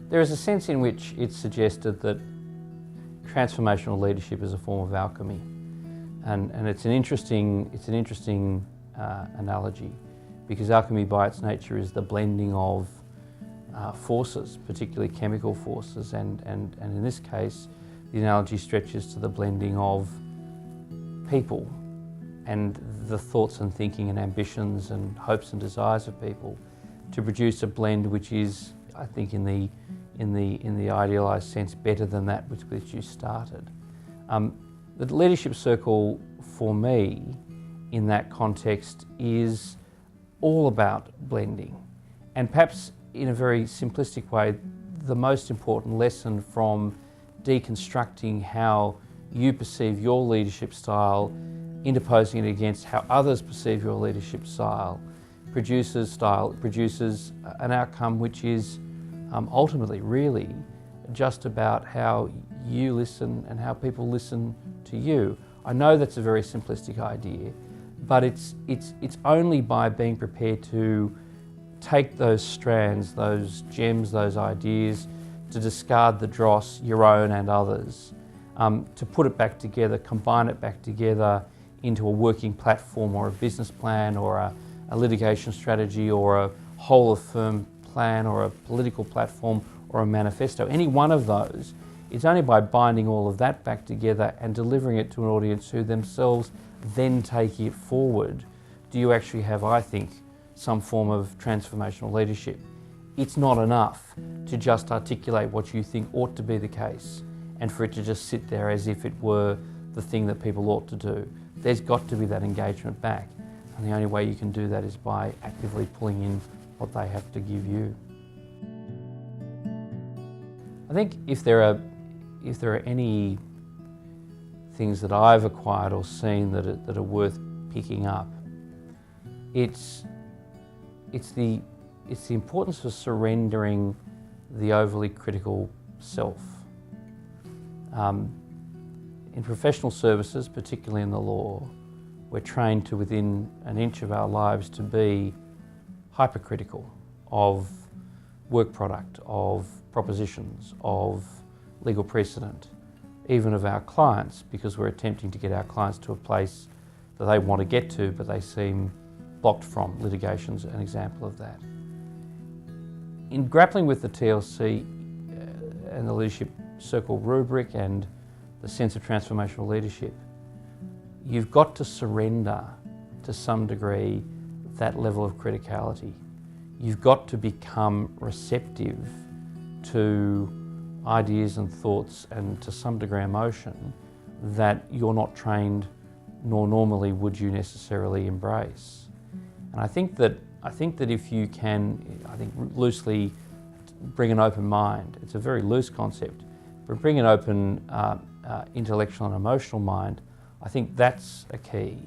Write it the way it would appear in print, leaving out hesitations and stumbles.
There is a sense in which it's suggested that transformational leadership is a form of alchemy, and it's an interesting analogy, because alchemy by its nature is the blending of forces, particularly chemical forces, and in this case the analogy stretches to the blending of people and the thoughts and thinking and ambitions and hopes and desires of people to produce a blend which is, I think, in the idealised sense, better than that with which you started. The leadership circle for me in that context is all about blending, and perhaps in a very simplistic way, the most important lesson from deconstructing how you perceive your leadership style, interposing it against how others perceive your leadership style, produces an outcome which is ultimately really just about how you listen and how people listen to you. I know that's a very simplistic idea, but it's only by being prepared to take those strands, those gems, those ideas, to discard the dross, your own and others, to put it back together, combine it back together into a working platform or a business plan or a litigation strategy or a whole of firm plan or a political platform or a manifesto. Any one of those, it's only by binding all of that back together and delivering it to an audience who themselves then take it forward do you actually have, I think, some form of transformational leadership. It's not enough to just articulate what you think ought to be the case and for it to just sit there as if it were the thing that people ought to do. There's got to be that engagement back, and the only way you can do that is by actively pulling in what they have to give you. I think if there are any things that I've acquired or seen that are worth picking up, it's the importance of surrendering the overly critical self. In professional services, particularly in the law, we're trained to, within an inch of our lives, to be hypercritical of work product, of propositions, of legal precedent, even of our clients, because we're attempting to get our clients to a place that they want to get to, but they seem blocked from. Litigation's an example of that. In grappling with the TLC and the leadership circle rubric and the sense of transformational leadership, you've got to surrender to some degree that level of criticality. You've got to become receptive to ideas and thoughts and to some degree emotion that you're not trained nor normally would you necessarily embrace. And I think that if you can, loosely bring an open mind, it's a very loose concept, but bring an open intellectual and emotional mind, I think that's a key